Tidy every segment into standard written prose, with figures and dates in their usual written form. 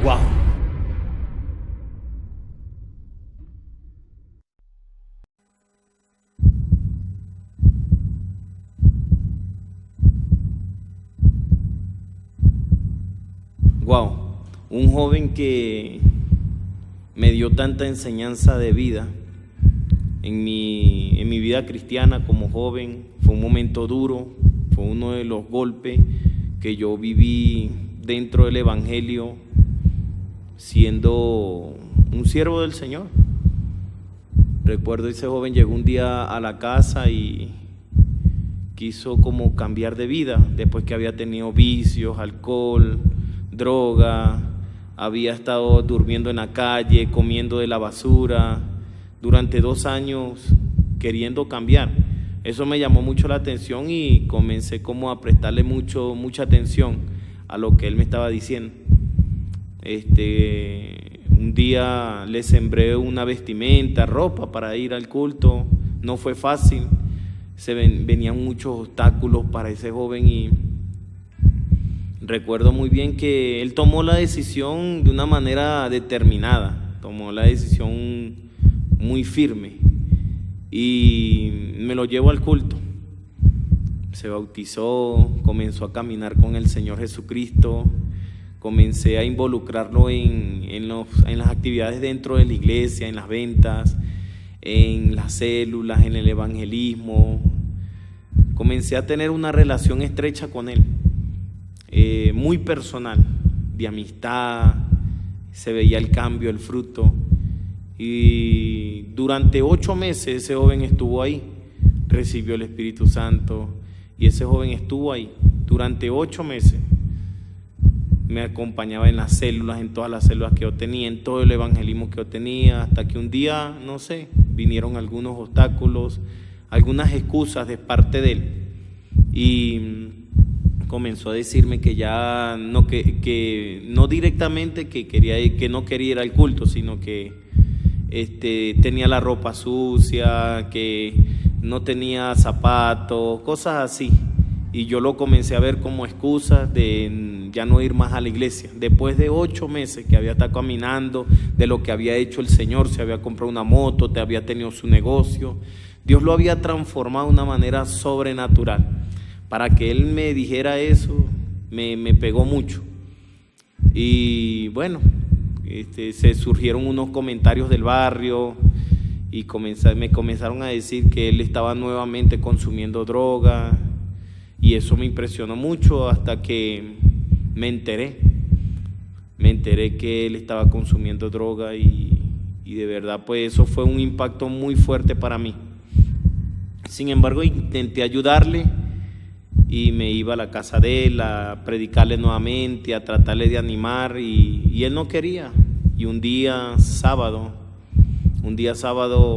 Wow. Wow. Un joven que me dio tanta enseñanza de vida en mi vida cristiana como joven. Fue un momento duro, fue uno de los golpes que yo viví dentro del Evangelio siendo un siervo del Señor. Recuerdo ese joven llegó un día a la casa y quiso como cambiar de vida después que había tenido vicios, alcohol, droga, había estado durmiendo en la calle, comiendo de la basura, durante 2 años queriendo cambiar. Eso me llamó mucho la atención y comencé como a prestarle mucha atención a lo que él me estaba diciendo. Un día le sembré una vestimenta, ropa para ir al culto. No fue fácil, venían muchos obstáculos para ese joven y recuerdo muy bien que él tomó la decisión de una manera determinada, tomó la decisión muy firme y me lo llevó al culto. Se bautizó, comenzó a caminar con el Señor Jesucristo, comencé a involucrarlo en las actividades dentro de la iglesia, en las ventas, en las células, en el evangelismo. Comencé a tener una relación estrecha con él, muy personal, de amistad. Se veía el cambio, el fruto. Y durante 8 meses ese joven estuvo ahí, recibió el Espíritu Santo y ese joven estuvo ahí durante 8 meses. Me acompañaba en las células, en todas las células que yo tenía, en todo el evangelismo que yo tenía, hasta que un día, no sé, vinieron algunos obstáculos, algunas excusas de parte de él y comenzó a decirme que ya no, que no directamente que no quería ir al culto, sino que tenía la ropa sucia, que no tenía zapatos, cosas así. Y yo lo comencé a ver como excusas de ya no ir más a la iglesia. Después de 8 meses que había estado caminando, de lo que había hecho el Señor, se había comprado una moto, te había tenido su negocio. Dios lo había transformado de una manera sobrenatural. Para que él me dijera eso, me pegó mucho. Y bueno, se surgieron unos comentarios del barrio y me comenzaron a decir que él estaba nuevamente consumiendo droga. Y eso me impresionó mucho hasta que me enteré que él estaba consumiendo droga y de verdad pues eso fue un impacto muy fuerte para mí. Sin embargo, intenté ayudarle y me iba a la casa de él a predicarle nuevamente, a tratarle de animar y él no quería. Y un día sábado,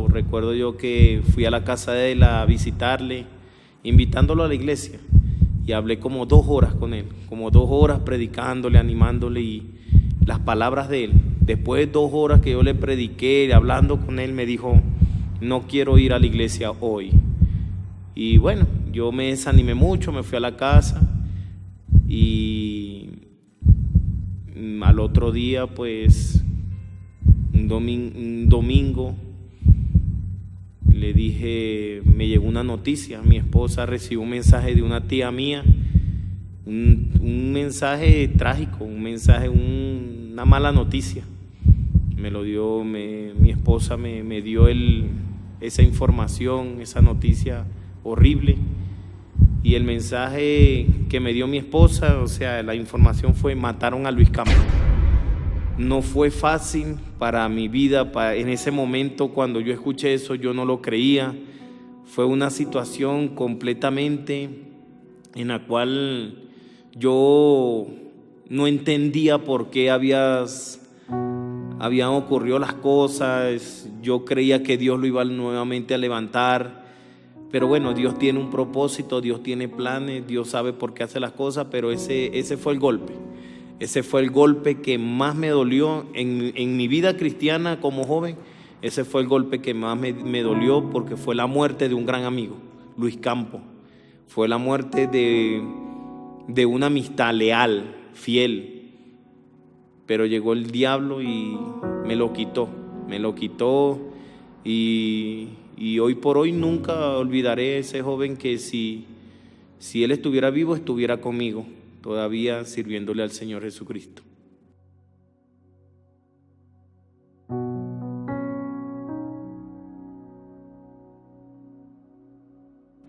recuerdo yo que fui a la casa de él a visitarle, invitándolo a la iglesia. Y hablé como 2 horas con él, como 2 horas predicándole, animándole y las palabras de él. Después de 2 horas que yo le prediqué, hablando con él, me dijo, no quiero ir a la iglesia hoy. Y bueno, yo me desanimé mucho, me fui a la casa y al otro día, pues, un domingo, le dije, me llegó una noticia, mi esposa recibió un mensaje de una tía mía, un mensaje trágico, una mala noticia. Me lo dio, mi esposa me dio esa información, esa noticia horrible. Y el mensaje que me dio mi esposa, o sea, la información fue: mataron a Luis Campos. No fue fácil para mi vida, en ese momento cuando yo escuché eso yo no lo creía. Fue una situación completamente en la cual yo no entendía por qué habían ocurrido las cosas. Yo creía que Dios lo iba nuevamente a levantar, pero bueno, Dios tiene un propósito, Dios tiene planes, Dios sabe por qué hace las cosas, pero ese fue el golpe. Ese fue el golpe que más me dolió en mi vida cristiana como joven. Ese fue el golpe que más me dolió, porque fue la muerte de un gran amigo, Luis Campos. Fue la muerte de una amistad leal, fiel. pero llegó el diablo y me lo quitó, y hoy por hoy nunca olvidaré a ese joven que si él estuviera vivo, estuviera conmigo, todavía sirviéndole al Señor Jesucristo.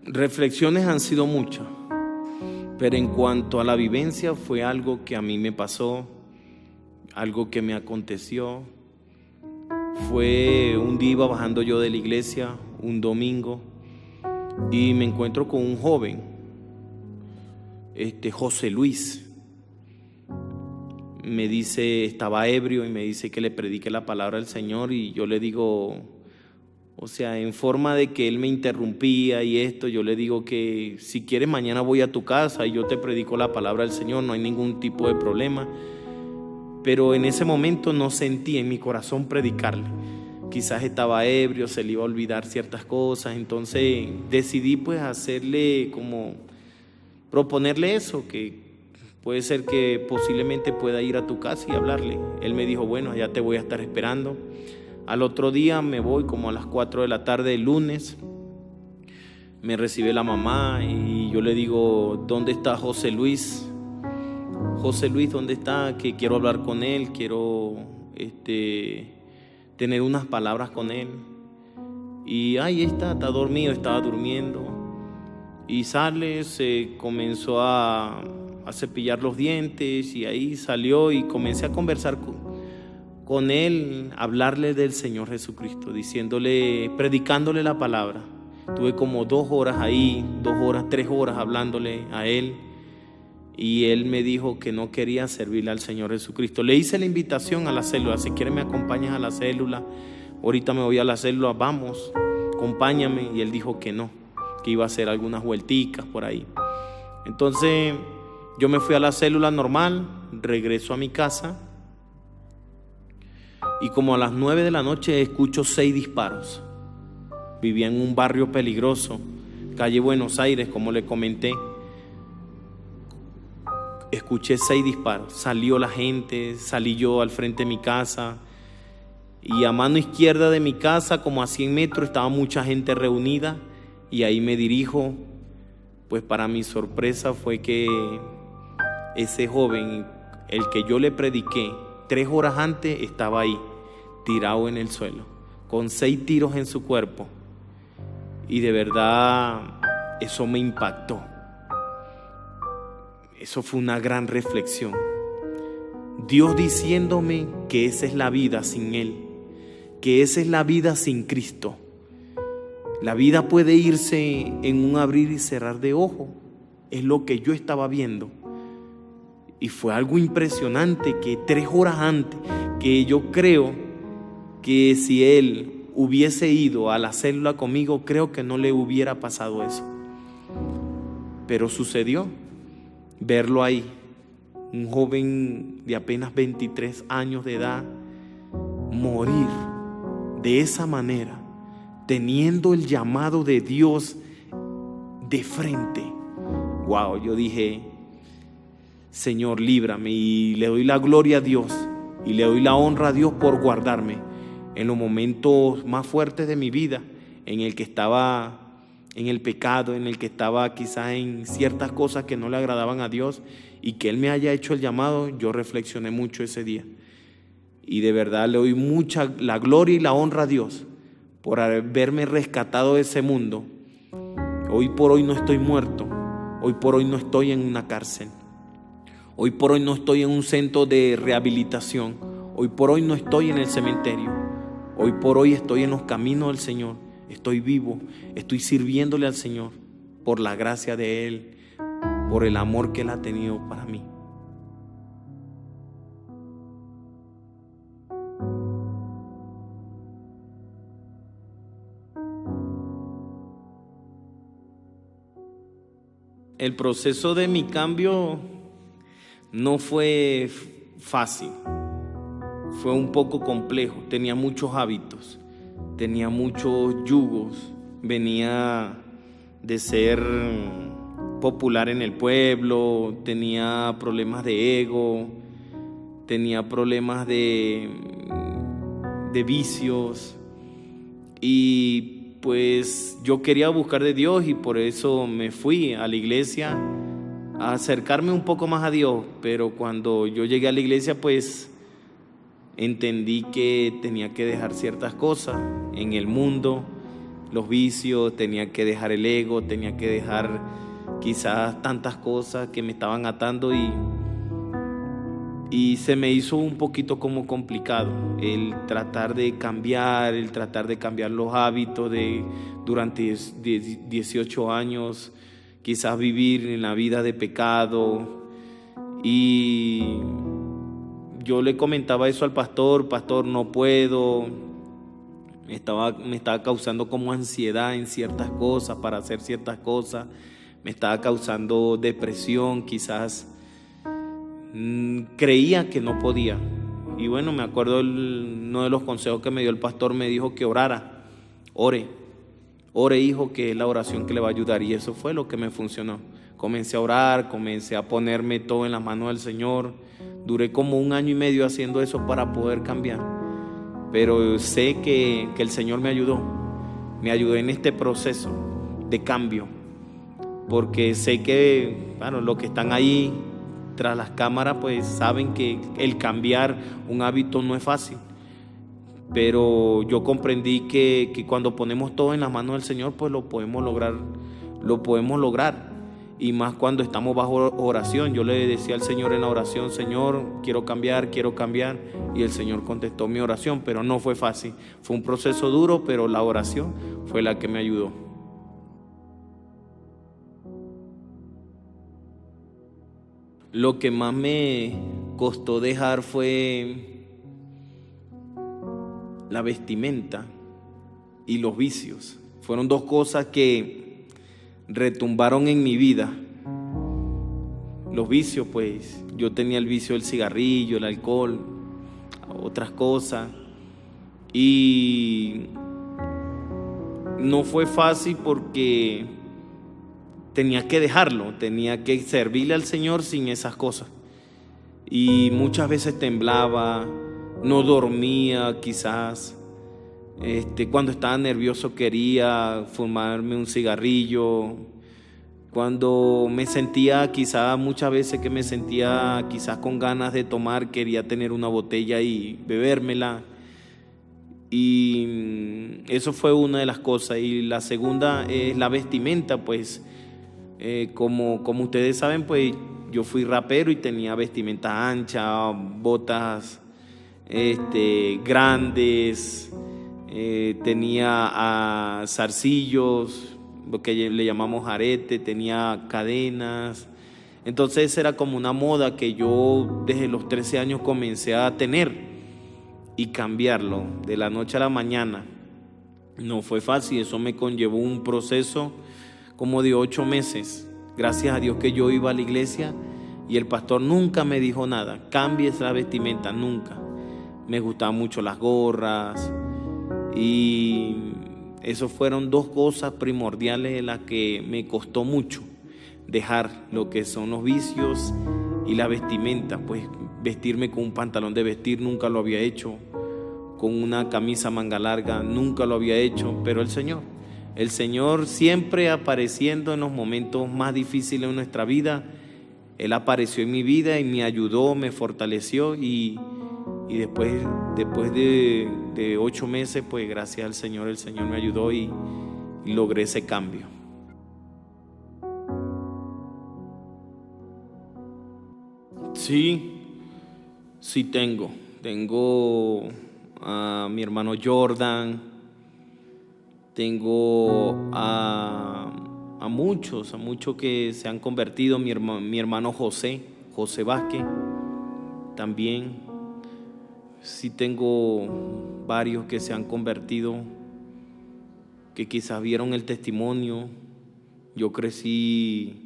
Reflexiones han sido muchas, pero en cuanto a la vivencia fue algo que a mí me pasó, algo que me aconteció. Fue un día, iba bajando yo de la iglesia un domingo y me encuentro con un joven, José Luis. Me dice, estaba ebrio y me dice que le predique la palabra del Señor, y yo le digo, o sea, en forma de que él me interrumpía y esto, yo le digo que si quieres mañana voy a tu casa y yo te predico la palabra del Señor, no hay ningún tipo de problema. Pero en ese momento no sentí en mi corazón predicarle. Quizás estaba ebrio, se le iba a olvidar ciertas cosas, entonces decidí pues hacerle como proponerle eso, que puede ser que posiblemente pueda ir a tu casa y hablarle. Él me dijo, bueno, allá te voy a estar esperando. Al otro día me voy como a las 4 de la tarde del lunes, me recibe la mamá y yo le digo, ¿dónde está José Luis? José Luis, ¿dónde está? Que quiero hablar con él, quiero tener unas palabras con él. Y ahí está dormido, estaba durmiendo. Y sale, se comenzó a cepillar los dientes y ahí salió y comencé a conversar con él, hablarle del Señor Jesucristo, diciéndole, predicándole la palabra. Tuve como 2 horas ahí, 2 horas, 3 horas hablándole a él. Y él me dijo que no quería servirle al Señor Jesucristo. Le hice la invitación a la célula, si quieres me acompañas a la célula, ahorita me voy a la célula, vamos, acompáñame. Y él dijo que no, que iba a hacer algunas vuelticas por ahí. Entonces yo me fui a la célula normal, regreso a mi casa y como a las 9 de la noche escucho 6 disparos. Vivía en un barrio peligroso, calle Buenos Aires, como le comenté. Escuché 6 disparos, salió la gente, salí yo al frente de mi casa y a mano izquierda de mi casa, como a 100 metros, estaba mucha gente reunida y ahí me dirijo. Pues para mi sorpresa fue que ese joven, el que yo le prediqué 3 horas antes, estaba ahí, tirado en el suelo, con 6 tiros en su cuerpo, y de verdad eso me impactó. Eso fue una gran reflexión. Dios diciéndome que esa es la vida sin Él, que esa es la vida sin Cristo. La vida puede irse en un abrir y cerrar de ojos. Es lo que yo estaba viendo. Y fue algo impresionante que 3 horas antes, que yo creo que si Él hubiese ido a la célula conmigo, creo que no le hubiera pasado eso. Pero sucedió. Verlo ahí, un joven de apenas 23 años de edad, morir de esa manera, teniendo el llamado de Dios de frente. Wow, yo dije, Señor, líbrame, y le doy la gloria a Dios y le doy la honra a Dios por guardarme en los momentos más fuertes de mi vida, en el que estaba en el pecado, en el que estaba quizás en ciertas cosas que no le agradaban a Dios, y que Él me haya hecho el llamado. Yo reflexioné mucho ese día y de verdad le doy mucha la gloria y la honra a Dios por haberme rescatado de ese mundo. Hoy por hoy no estoy muerto, hoy por hoy no estoy en una cárcel, hoy por hoy no estoy en un centro de rehabilitación, hoy por hoy no estoy en el cementerio, hoy por hoy estoy en los caminos del Señor. Estoy vivo, estoy sirviéndole al Señor por la gracia de Él, por el amor que Él ha tenido para mí. El proceso de mi cambio no fue fácil, fue un poco complejo. Tenía muchos hábitos, tenía muchos yugos, venía de ser popular en el pueblo, tenía problemas de ego, tenía problemas de vicios, y pues yo quería buscar de Dios, y por eso me fui a la iglesia a acercarme un poco más a Dios. Pero cuando yo llegué a la iglesia, pues entendí que tenía que dejar ciertas cosas en el mundo, los vicios, tenía que dejar el ego, tenía que dejar quizás tantas cosas que me estaban atando, y se me hizo un poquito como complicado el tratar de cambiar, los hábitos durante 18 años, quizás vivir en la vida de pecado. Y yo le comentaba eso al pastor: pastor, no puedo. Me estaba causando como ansiedad en ciertas cosas, para hacer ciertas cosas. Me estaba causando depresión, quizás creía que no podía. Y bueno, me acuerdo uno de los consejos que me dio el pastor: me dijo que orara. Ore, hijo, que es la oración que le va a ayudar. Y eso fue lo que me funcionó. Comencé a orar, comencé a ponerme todo en las manos del Señor. Duré como 1 año y medio haciendo eso para poder cambiar. Pero sé que el Señor me ayudó en este proceso de cambio, porque sé que, bueno, los que están ahí tras las cámaras pues saben que el cambiar un hábito no es fácil. Pero yo comprendí que cuando ponemos todo en las manos del Señor, pues lo podemos lograr. Y más cuando estamos bajo oración. Yo le decía al Señor en la oración: Señor, quiero cambiar. Y el Señor contestó mi oración, pero no fue fácil. Fue un proceso duro, pero la oración fue la que me ayudó. Lo que más me costó dejar fue la vestimenta y los vicios. Fueron 2 cosas que retumbaron en mi vida. Los vicios, pues yo tenía el vicio del cigarrillo, el alcohol, otras cosas, y no fue fácil porque tenía que dejarlo, tenía que servirle al Señor sin esas cosas. Y muchas veces temblaba, no dormía quizás. Cuando estaba nervioso quería fumarme un cigarrillo. Cuando me sentía, muchas veces que me sentía quizás con ganas de tomar, quería tener una botella y bebérmela. Y eso fue una de las cosas. Y la segunda es la vestimenta, pues como ustedes saben, pues yo fui rapero y tenía vestimenta ancha, botas grandes, tenía zarcillos, lo que le llamamos arete, tenía cadenas. Entonces era como una moda que yo desde los 13 años comencé a tener, y cambiarlo de la noche a la mañana no fue fácil. Eso me conllevó un proceso como de 8 meses. Gracias a Dios que yo iba a la iglesia y el pastor nunca me dijo nada: cambie esa vestimenta, nunca. Me gustaban mucho las gorras, y eso fueron 2 cosas primordiales en las que me costó mucho dejar, lo que son los vicios y la vestimenta. Pues vestirme con un pantalón de vestir nunca lo había hecho, con una camisa manga larga nunca lo había hecho. Pero el Señor siempre apareciendo en los momentos más difíciles de nuestra vida. Él apareció en mi vida y me ayudó, me fortaleció, y después de 8 meses, pues gracias al Señor, el Señor me ayudó y logré ese cambio. Sí tengo a mi hermano Jordan, tengo a muchos que se han convertido. Mi hermano José Vázquez también. Sí tengo varios que se han convertido, que quizás vieron el testimonio. Yo crecí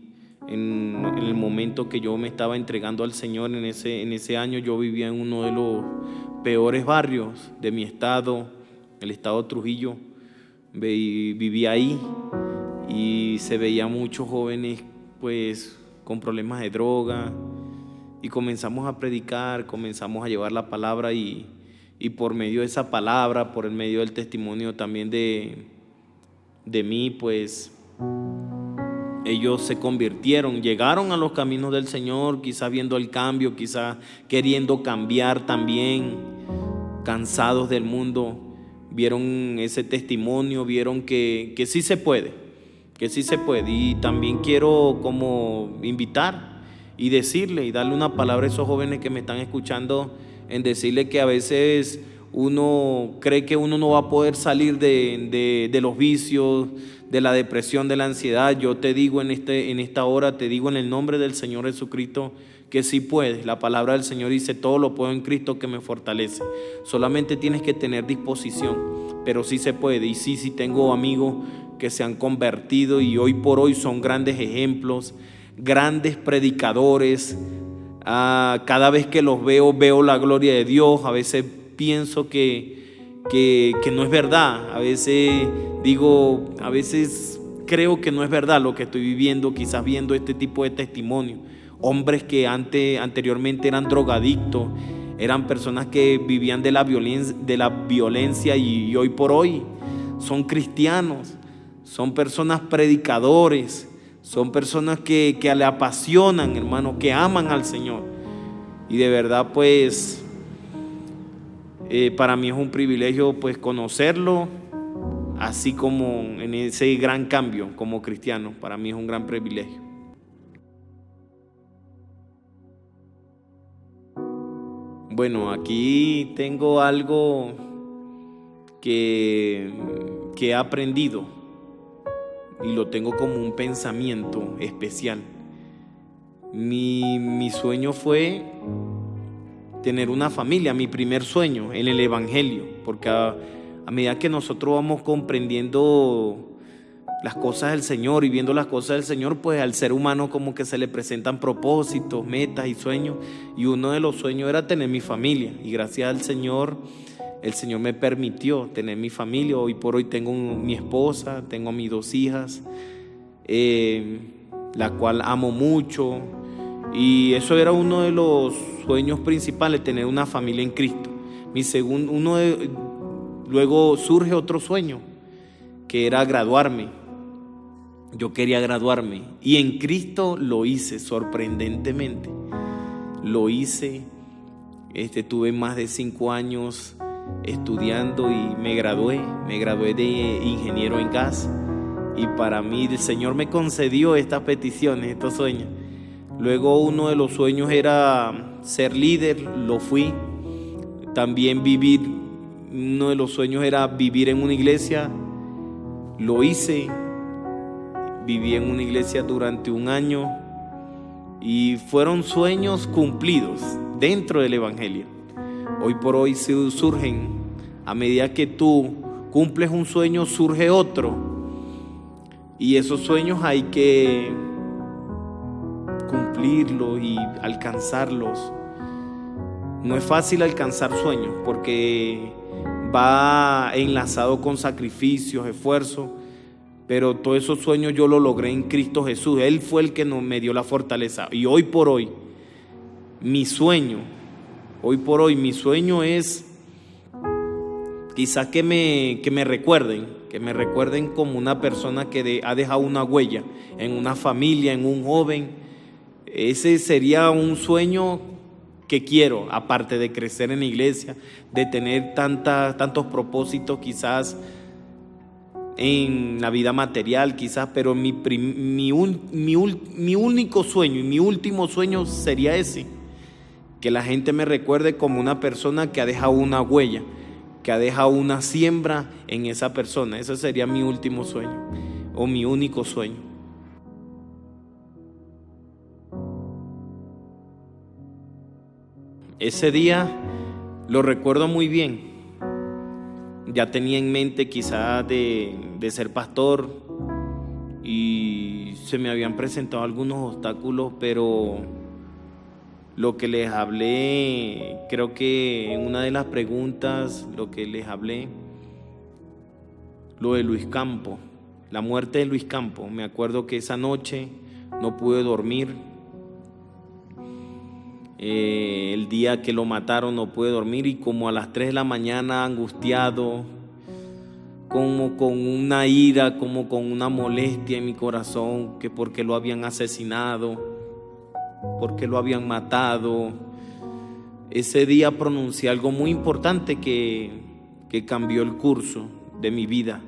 en el momento que yo me estaba entregando al Señor. En ese año yo vivía en uno de los peores barrios de mi estado, el estado de Trujillo. Vivía ahí y se veía muchos jóvenes pues con problemas de droga, y comenzamos a predicar, comenzamos a llevar la palabra y por medio de esa palabra, por el medio del testimonio también de mí, pues ellos se convirtieron, llegaron a los caminos del Señor, quizás viendo el cambio, quizás queriendo cambiar también, cansados del mundo, vieron ese testimonio, vieron que sí se puede, que sí se puede. Y también quiero como invitar y decirle y darle una palabra a esos jóvenes que me están escuchando, en decirle que a veces uno cree que uno no va a poder salir de los vicios, de la depresión, de la ansiedad. Yo te digo en esta hora, te digo en el nombre del Señor Jesucristo, que sí puedes. La palabra del Señor dice: todo lo puedo en Cristo que me fortalece. Solamente tienes que tener disposición, pero sí se puede. Y sí tengo amigos que se han convertido y hoy por hoy son grandes ejemplos, grandes predicadores. Cada vez que los veo la gloria de Dios. A veces pienso que no es verdad. A veces creo que no es verdad lo que estoy viviendo, quizás viendo este tipo de testimonio. Hombres que anteriormente eran drogadictos, eran personas que vivían de la violencia y hoy por hoy son cristianos, son personas predicadores, son personas que le apasionan, hermano, que aman al Señor. Y de verdad, pues, para mí es un privilegio, pues, conocerlo, así como en ese gran cambio como cristiano. Para mí es un gran privilegio. Bueno, aquí tengo algo que he aprendido y lo tengo como un pensamiento especial. Mi sueño fue tener una familia, mi primer sueño en el Evangelio, porque a medida que nosotros vamos comprendiendo las cosas del Señor y viendo las cosas del Señor, pues al ser humano como que se le presentan propósitos, metas y sueños, y uno de los sueños era tener mi familia, y gracias al Señor, el Señor me permitió tener mi familia. Hoy por hoy tengo mi esposa, tengo mis 2 hijas, la cual amo mucho, y eso era uno de los sueños principales, tener una familia en Cristo. Luego surge otro sueño, que era graduarme. Yo quería graduarme y en Cristo lo hice, sorprendentemente. Lo hice. Tuve más de 5 años estudiando y me gradué de ingeniero en gas. Y para mí el Señor me concedió estas peticiones, estos sueños. Luego uno de los sueños era ser líder, lo fui. También uno de los sueños era vivir en una iglesia, lo hice. Viví en una iglesia durante 1 año y fueron sueños cumplidos dentro del Evangelio. Hoy por hoy surgen, a medida que tú cumples un sueño, surge otro. Y esos sueños hay que cumplirlos y alcanzarlos. No es fácil alcanzar sueños porque va enlazado con sacrificios, esfuerzos. Pero todos esos sueños yo los logré en Cristo Jesús. Él fue el que me dio la fortaleza. Y hoy por hoy, mi sueño es quizás que me recuerden como una persona que ha dejado una huella en una familia, en un joven. Ese sería un sueño que quiero, aparte de crecer en la iglesia, de tener tantos propósitos quizás en la vida material quizás, pero mi único sueño y mi último sueño sería ese, que la gente me recuerde como una persona que ha dejado una huella, que ha dejado una siembra en esa persona. Ese sería mi último sueño o mi único sueño. Ese día lo recuerdo muy bien. Ya tenía en mente quizás de ser pastor y se me habían presentado algunos obstáculos, pero lo que les hablé, creo que en una de las preguntas, lo que les hablé, lo de Luis Campo, la muerte de Luis Campo. Me acuerdo que esa noche no pude dormir El día que lo mataron no pude dormir y como a las 3 de la mañana angustiado, como con una ira, como con una molestia en mi corazón, que porque lo habían asesinado, porque lo habían matado. Ese día pronuncié algo muy importante que cambió el curso de mi vida.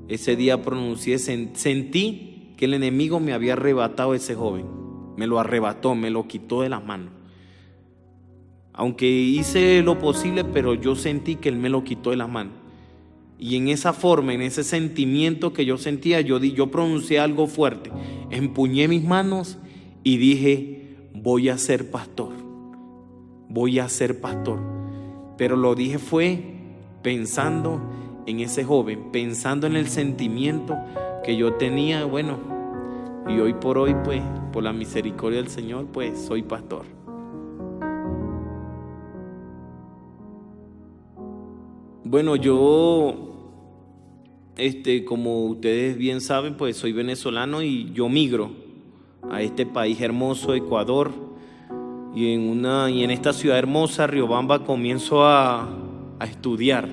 Ese día pronuncié, sentí que el enemigo me había arrebatado a ese joven. Me lo arrebató, me lo quitó de las manos. Aunque hice lo posible, pero yo sentí que él me lo quitó de las manos. Y en esa forma, en ese sentimiento que yo sentía, yo pronuncié algo fuerte. Empuñé mis manos y dije: voy a ser pastor. Voy a ser pastor. Pero lo dije fue pensando en ese joven, pensando en el sentimiento que yo tenía. Bueno, y hoy por hoy, pues, por la misericordia del Señor, pues, soy pastor. Bueno, yo, como ustedes bien saben, pues soy venezolano y yo migro a este país hermoso, Ecuador, y en esta ciudad hermosa, Riobamba, comienzo a estudiar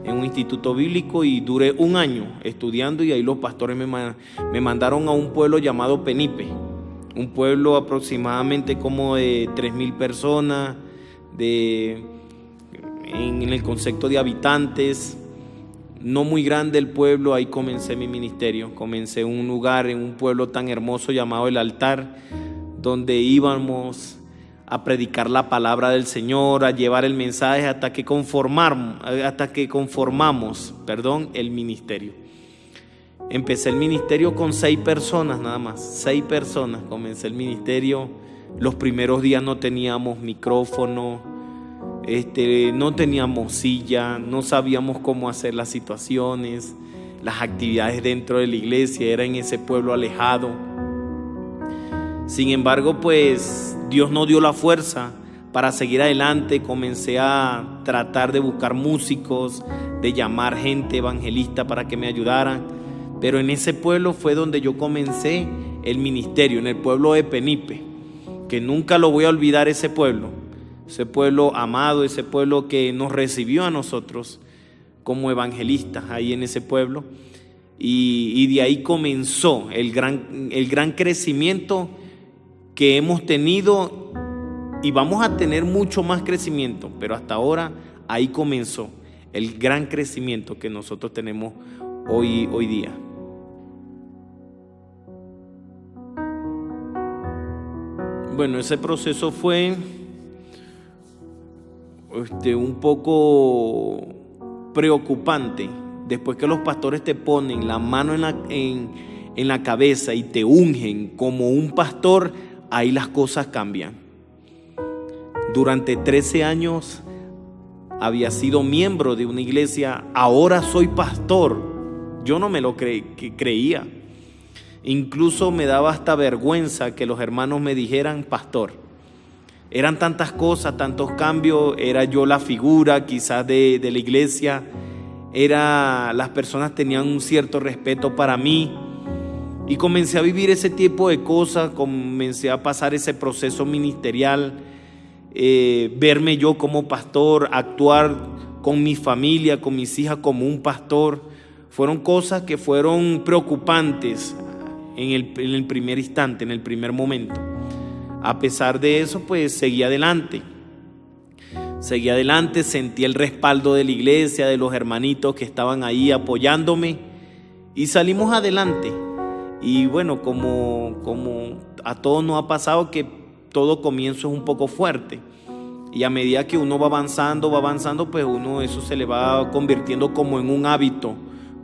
en un instituto bíblico y duré un año estudiando, y ahí los pastores me mandaron a un pueblo llamado Penipe, un pueblo aproximadamente como de 3,000 personas, en el concepto de habitantes, no muy grande el pueblo. Ahí comencé mi ministerio, comencé en un lugar, en un pueblo tan hermoso llamado El Altar, donde íbamos a predicar la palabra del Señor, a llevar el mensaje hasta que conformamos el ministerio. Empecé el ministerio con 6 personas nada más, 6 personas. Comencé el ministerio. Los primeros días no teníamos micrófono, no teníamos silla, no sabíamos cómo hacer las situaciones, las actividades dentro de la iglesia, era en ese pueblo alejado. Sin embargo, pues Dios nos dio la fuerza para seguir adelante. Comencé a tratar de buscar músicos, de llamar gente evangelista para que me ayudaran. Pero en ese pueblo fue donde yo comencé el ministerio, en el pueblo de Penipe, que nunca lo voy a olvidar, ese pueblo amado, ese pueblo que nos recibió a nosotros como evangelistas ahí en ese pueblo. Y de ahí comenzó el gran crecimiento que hemos tenido, y vamos a tener mucho más crecimiento, pero hasta ahora ahí comenzó el gran crecimiento que nosotros tenemos hoy día. Bueno, ese proceso fue un poco preocupante. Después que los pastores te ponen la mano en la cabeza y te ungen como un pastor, ahí las cosas cambian. Durante 13 años había sido miembro de una iglesia, ahora soy pastor. Yo no me lo creía. Incluso me daba hasta vergüenza que los hermanos me dijeran pastor. Eran tantas cosas, tantos cambios. Era yo la figura quizás de la iglesia. Las personas tenían un cierto respeto para mí. Y comencé a vivir ese tipo de cosas, comencé a pasar ese proceso ministerial, verme yo como pastor, actuar con mi familia, con mis hijas como un pastor. Fueron cosas que fueron preocupantes en el primer instante, en el primer momento. A pesar de eso, pues seguí adelante, sentí el respaldo de la iglesia, de los hermanitos que estaban ahí apoyándome, y salimos adelante. Y bueno, como a todos nos ha pasado, que todo comienzo es un poco fuerte, y a medida que uno va avanzando, pues eso se le va convirtiendo como en un hábito,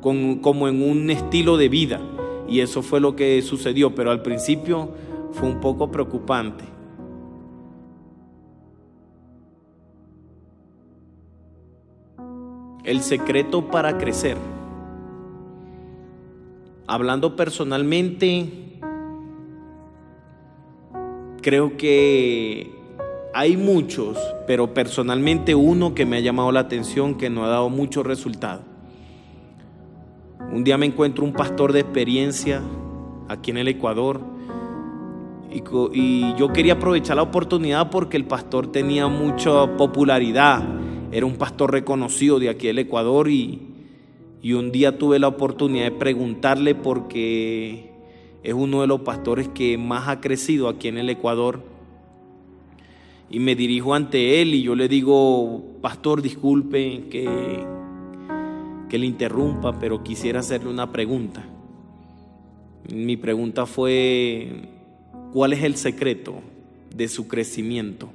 como en un estilo de vida, y eso fue lo que sucedió. Pero al principio fue un poco preocupante. El secreto para crecer. Hablando personalmente, creo que hay muchos, pero personalmente uno que me ha llamado la atención, que no ha dado mucho resultado. Un día me encuentro un pastor de experiencia aquí en el Ecuador, y yo quería aprovechar la oportunidad porque el pastor tenía mucha popularidad, era un pastor reconocido de aquí del Ecuador, y un día tuve la oportunidad de preguntarle porque es uno de los pastores que más ha crecido aquí en el Ecuador, y me dirijo ante él y yo le digo: pastor, disculpe que le interrumpa, pero quisiera hacerle una pregunta. Mi pregunta fue: ¿cuál es el secreto de su crecimiento?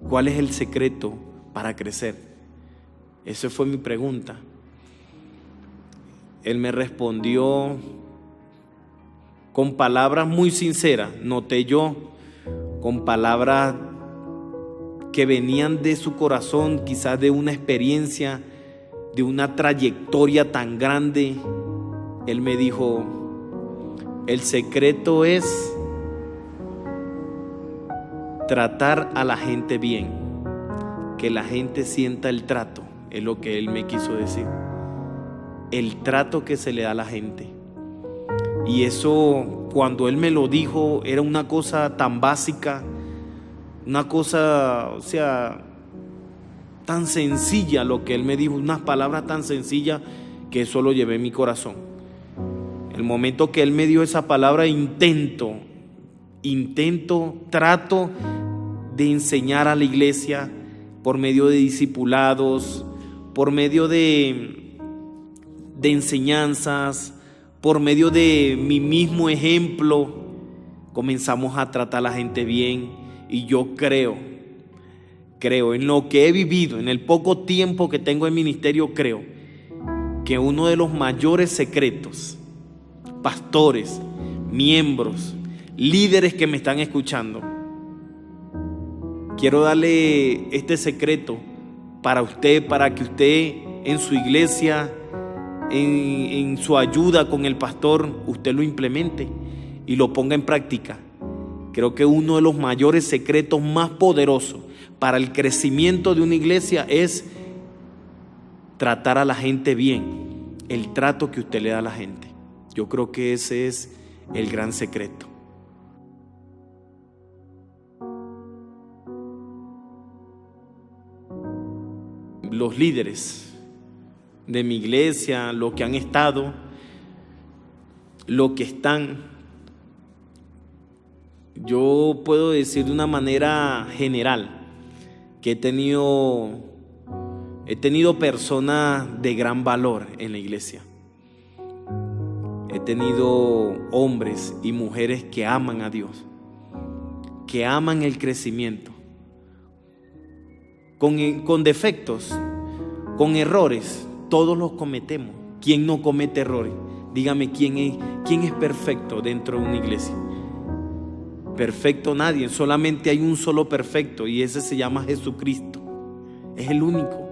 ¿Cuál es el secreto para crecer? Esa fue mi pregunta. Él me respondió con palabras muy sinceras, noté yo, con palabras que venían de su corazón, quizás de una experiencia, de una trayectoria tan grande. Él me dijo: el secreto es tratar a la gente bien, que la gente sienta el trato, es lo que él me quiso decir, el trato que se le da a la gente. Y eso, cuando él me lo dijo, era una cosa tan básica, una cosa, o sea, tan sencilla lo que él me dijo, unas palabras tan sencillas que eso lo llevé en mi corazón. El momento que él me dio esa palabra, trato de enseñar a la iglesia por medio de discipulados, por medio de enseñanzas, por medio de mi mismo ejemplo. Comenzamos a tratar a la gente bien, y yo creo en lo que he vivido, en el poco tiempo que tengo en ministerio, creo que uno de los mayores secretos, pastores, miembros, líderes que me están escuchando, quiero darle este secreto para usted, para que usted en su iglesia, en su ayuda con el pastor, usted lo implemente y lo ponga en práctica. Creo que uno de los mayores secretos más poderosos para el crecimiento de una iglesia es tratar a la gente bien, el trato que usted le da a la gente. Yo creo que ese es el gran secreto. Los líderes de mi iglesia, los que han estado, los que están, yo puedo decir de una manera general que he tenido personas de gran valor en la iglesia. He tenido hombres y mujeres que aman a Dios, que aman el crecimiento, con defectos, con errores. Todos los cometemos. ¿Quién no comete errores? Dígame, ¿quién es perfecto dentro de una iglesia? Perfecto nadie, solamente hay un solo perfecto, y ese se llama Jesucristo. Es el único.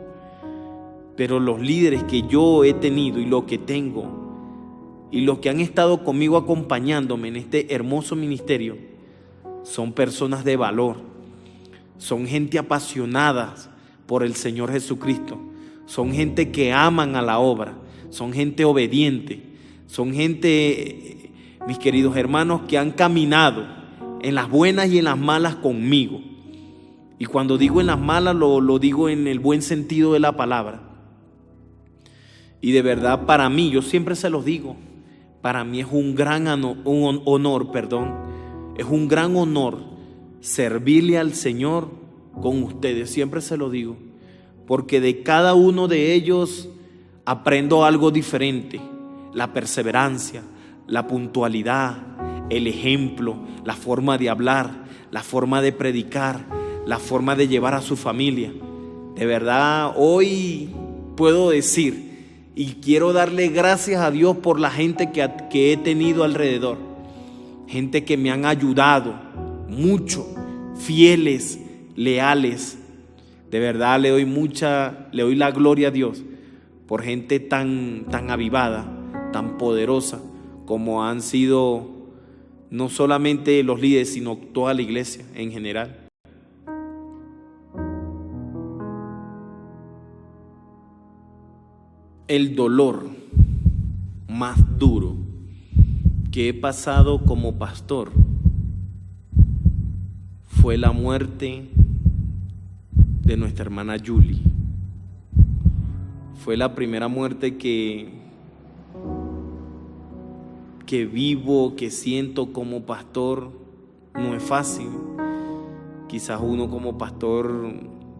Pero los líderes que yo he tenido y los que tengo, y los que han estado conmigo acompañándome en este hermoso ministerio, son personas de valor, son gente apasionada por el Señor Jesucristo, son gente que aman a la obra, son gente obediente, son gente, mis queridos hermanos, que han caminado en las buenas y en las malas conmigo. Y cuando digo en las malas, lo digo en el buen sentido de la palabra. Y de verdad, para mí, yo siempre se los digo, para mí es un gran honor, es un gran honor servirle al Señor con ustedes, siempre se lo digo, porque de cada uno de ellos aprendo algo diferente: la perseverancia, la puntualidad, el ejemplo, la forma de hablar, la forma de predicar, la forma de llevar a su familia. De verdad, hoy puedo decir y quiero darle gracias a Dios por la gente que he tenido alrededor, gente que me han ayudado mucho, fieles, leales. De verdad le doy la gloria a Dios por gente tan avivada, tan poderosa como han sido no solamente los líderes, sino toda la iglesia en general. El dolor más duro que he pasado como pastor fue la muerte de nuestra hermana Julie. Fue la primera muerte que vivo, que siento como pastor. No es fácil. Quizás uno como pastor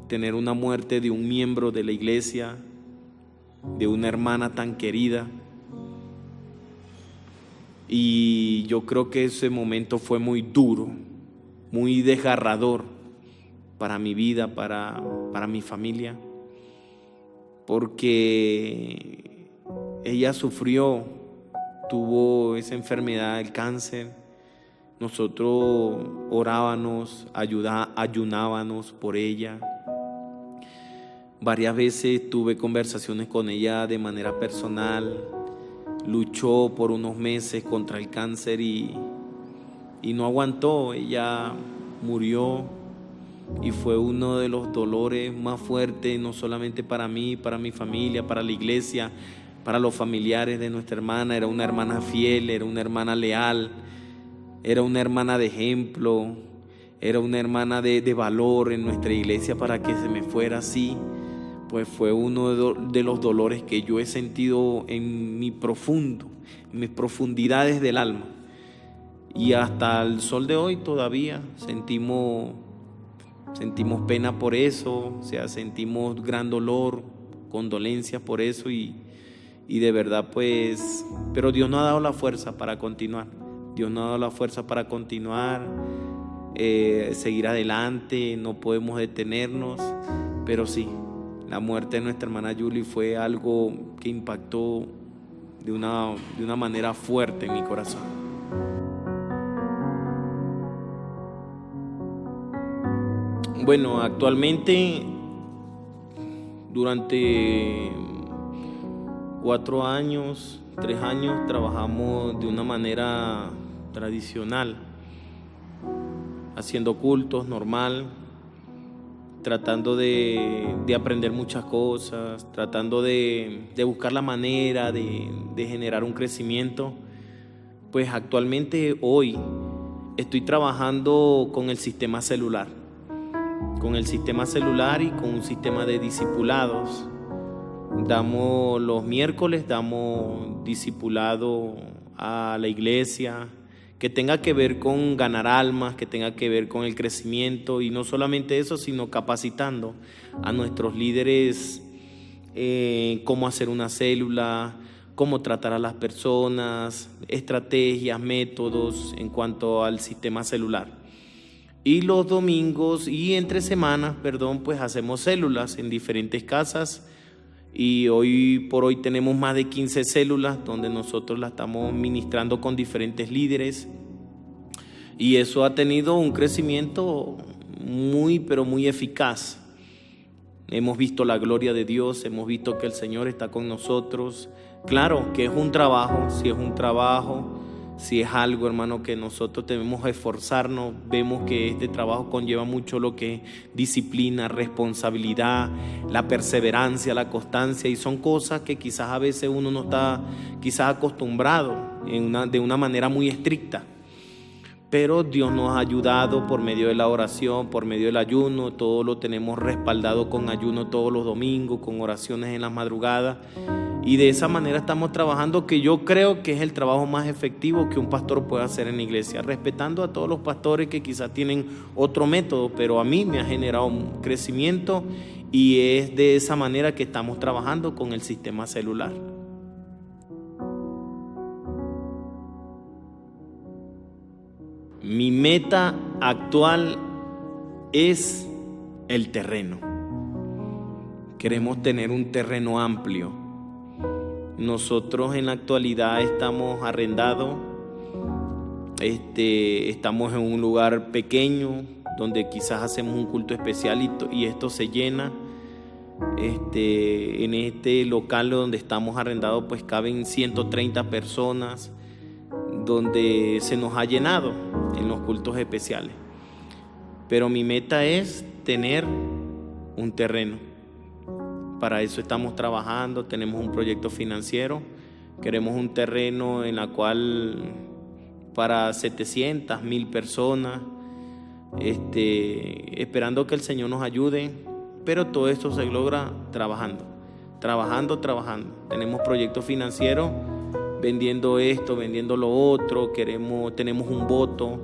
tener una muerte de un miembro de la iglesia, de una hermana tan querida. Y yo creo que ese momento fue muy duro, muy desgarrador para mi vida, para mi familia, porque ella sufrió, tuvo esa enfermedad, el cáncer. Nosotros orábamos, ayunábamos por ella. Varias veces tuve conversaciones con ella de manera personal. Luchó por unos meses contra el cáncer y no aguantó. Ella murió y fue uno de los dolores más fuertes, no solamente para mí, para mi familia, para la iglesia, para los familiares de nuestra hermana. Era una hermana fiel, era una hermana leal, era una hermana de ejemplo, era una hermana de valor en nuestra iglesia. Para que se me fuera así, pues fue uno de los dolores que yo he sentido en mis profundidades del alma. Y hasta el sol de hoy todavía sentimos pena por eso, o sea, sentimos gran dolor, condolencias por eso y de verdad pues, pero Dios nos ha dado la fuerza para continuar. Dios nos ha dado la fuerza para continuar, seguir adelante, no podemos detenernos, pero sí, la muerte de nuestra hermana Julie fue algo que impactó de una manera fuerte en mi corazón. Bueno, actualmente durante 3 años trabajamos de una manera tradicional, haciendo cultos normal, tratando de aprender muchas cosas, tratando de buscar la manera de generar un crecimiento. Pues actualmente hoy estoy trabajando con el sistema celular y con un sistema de discipulados. Los miércoles damos discipulado a la iglesia, que tenga que ver con ganar almas, que tenga que ver con el crecimiento, y no solamente eso, sino capacitando a nuestros líderes cómo hacer una célula, cómo tratar a las personas, estrategias, métodos en cuanto al sistema celular. Y los domingos y entre semanas, pues hacemos células en diferentes casas. Y hoy por hoy tenemos más de 15 células donde nosotros las estamos ministrando con diferentes líderes. Y eso ha tenido un crecimiento muy, pero muy eficaz. Hemos visto la gloria de Dios, hemos visto que el Señor está con nosotros. Claro que es un trabajo, si es algo, hermano, que nosotros debemos esforzarnos. Vemos que este trabajo conlleva mucho lo que es disciplina, responsabilidad, la perseverancia, la constancia, y son cosas que quizás a veces uno no está acostumbrado de una manera muy estricta. Pero Dios nos ha ayudado por medio de la oración, por medio del ayuno. Todo lo tenemos respaldado con ayuno todos los domingos, con oraciones en las madrugadas. Y de esa manera estamos trabajando, que yo creo que es el trabajo más efectivo que un pastor puede hacer en la iglesia, respetando a todos los pastores que quizás tienen otro método, pero a mí me ha generado un crecimiento, y es de esa manera que estamos trabajando con el sistema celular. Mi meta actual es el terreno. Queremos tener un terreno amplio. Nosotros en la actualidad estamos arrendados, estamos en un lugar pequeño donde quizás hacemos un culto especial y esto se llena. En este local donde estamos arrendados pues caben 130 personas, donde se nos ha llenado en los cultos especiales. Pero mi meta es tener un terreno. Para eso estamos trabajando, tenemos un proyecto financiero, queremos un terreno en la cual para 700,000 personas, esperando que el Señor nos ayude, pero todo esto se logra trabajando. Tenemos proyectos financieros, vendiendo esto, vendiendo lo otro, tenemos un voto.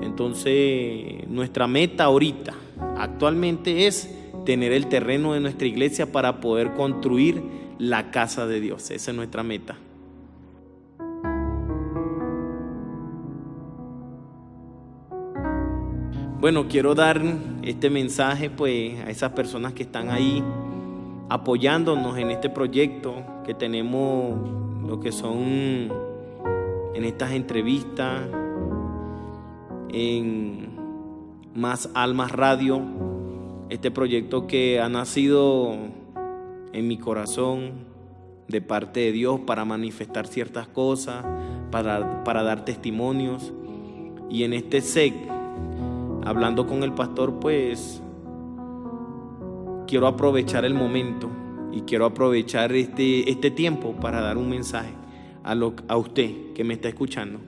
Entonces, nuestra meta ahorita, actualmente, es tener el terreno de nuestra iglesia para poder construir la casa de Dios. Esa es nuestra meta. Bueno, quiero dar este mensaje pues a esas personas que están ahí apoyándonos en este proyecto que tenemos, lo que son en estas entrevistas, en Más Almas Radio, este proyecto que ha nacido en mi corazón de parte de Dios para manifestar ciertas cosas, para dar testimonios. Y en este SEC, hablando con el pastor, pues quiero aprovechar el momento y quiero aprovechar este tiempo para dar un mensaje a usted que me está escuchando.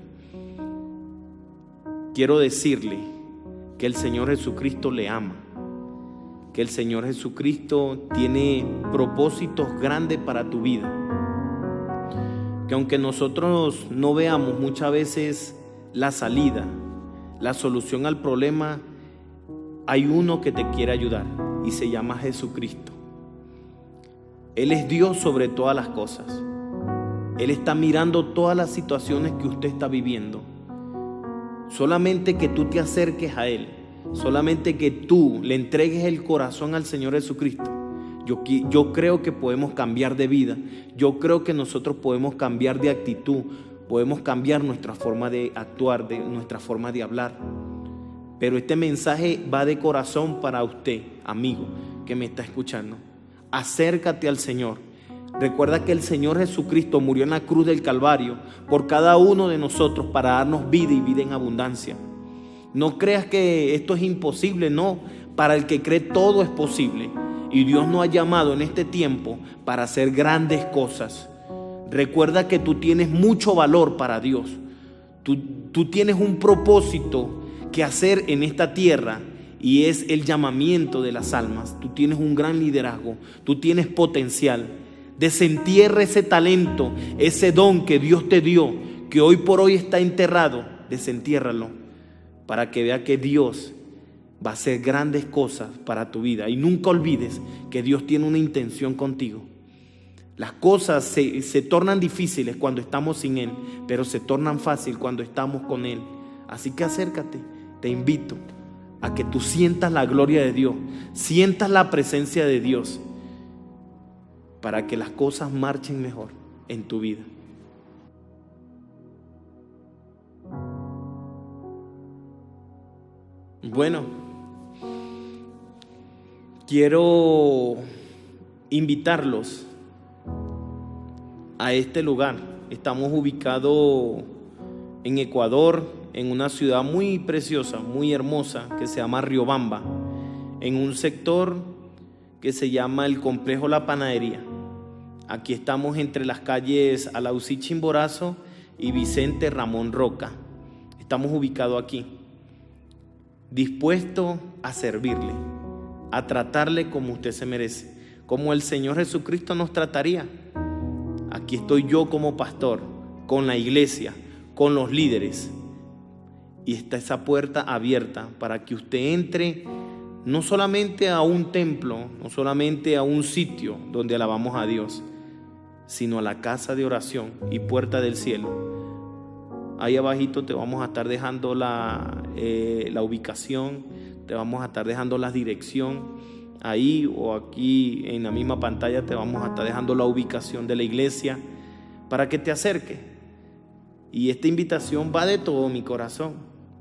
Quiero decirle que el Señor Jesucristo le ama, que el Señor Jesucristo tiene propósitos grandes para tu vida, que aunque nosotros no veamos muchas veces la salida, la solución al problema, hay uno que te quiere ayudar y se llama Jesucristo. Él es Dios sobre todas las cosas. Él está mirando todas las situaciones que usted está viviendo. Solamente que tú te acerques a Él, solamente que tú le entregues el corazón al Señor Jesucristo. Yo creo que podemos cambiar de vida. Yo creo que nosotros podemos cambiar de actitud. Podemos cambiar nuestra forma de actuar, nuestra forma de hablar. Pero este mensaje va de corazón para usted, amigo, que me está escuchando. Acércate al Señor. Recuerda que el Señor Jesucristo murió en la cruz del Calvario por cada uno de nosotros para darnos vida y vida en abundancia. No creas que esto es imposible, no. Para el que cree todo es posible. Y Dios nos ha llamado en este tiempo para hacer grandes cosas. Recuerda que tú tienes mucho valor para Dios. Tú tienes un propósito que hacer en esta tierra y es el llamamiento de las almas. Tú tienes un gran liderazgo, tú tienes potencial. Desentierra ese talento, ese don que Dios te dio, que hoy por hoy está enterrado. Desentiérralo para que vea que Dios va a hacer grandes cosas para tu vida. Y nunca olvides que Dios tiene una intención contigo. Las cosas se tornan difíciles cuando estamos sin Él, pero se tornan fáciles cuando estamos con Él. Así que acércate, te invito a que tú sientas la gloria de Dios, sientas la presencia de Dios, para que las cosas marchen mejor en tu vida. Bueno, quiero invitarlos a este lugar. Estamos ubicados en Ecuador, en una ciudad muy preciosa, muy hermosa, que se llama Riobamba, en un sector que se llama el Complejo La Panadería. Aquí estamos entre las calles Alausí Chimborazo y Vicente Ramón Roca. Estamos ubicados aquí, dispuestos a servirle, a tratarle como usted se merece, como el Señor Jesucristo nos trataría. Aquí estoy yo como pastor, con la iglesia, con los líderes. Y está esa puerta abierta para que usted entre no solamente a un templo, no solamente a un sitio donde alabamos a Dios, sino a la casa de oración y puerta del cielo. Ahí abajito te vamos a estar dejando la ubicación, te vamos a estar dejando la dirección. Ahí o aquí en la misma pantalla te vamos a estar dejando la ubicación de la iglesia para que te acerques. Y esta invitación va de todo mi corazón,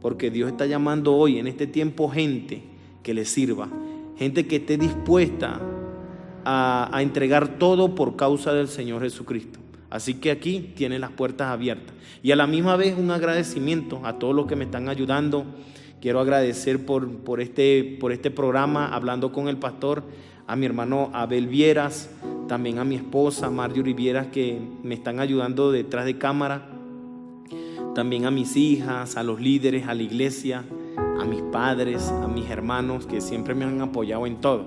porque Dios está llamando hoy en este tiempo gente que le sirva, gente que esté dispuesta a entregar todo por causa del Señor Jesucristo. Así que aquí tienen las puertas abiertas. Y a la misma vez un agradecimiento a todos los que me están ayudando. Quiero agradecer por este programa, Hablando con el Pastor, a mi hermano Abel Vieras, también a mi esposa Marjorie Vieras, que me están ayudando detrás de cámara, también a mis hijas, a los líderes, a la iglesia, a mis padres, a mis hermanos que siempre me han apoyado en todo.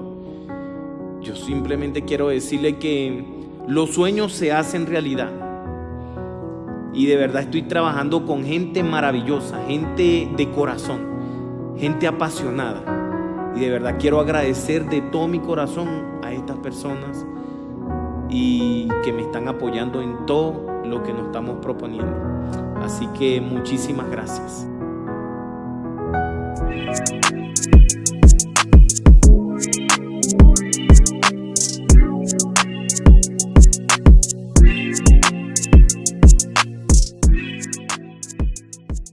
Yo simplemente quiero decirle que los sueños se hacen realidad. Y de verdad estoy trabajando con gente maravillosa, gente de corazón, gente apasionada. Y de verdad quiero agradecer de todo mi corazón a estas personas y que me están apoyando en todo lo que nos estamos proponiendo. Así que muchísimas gracias.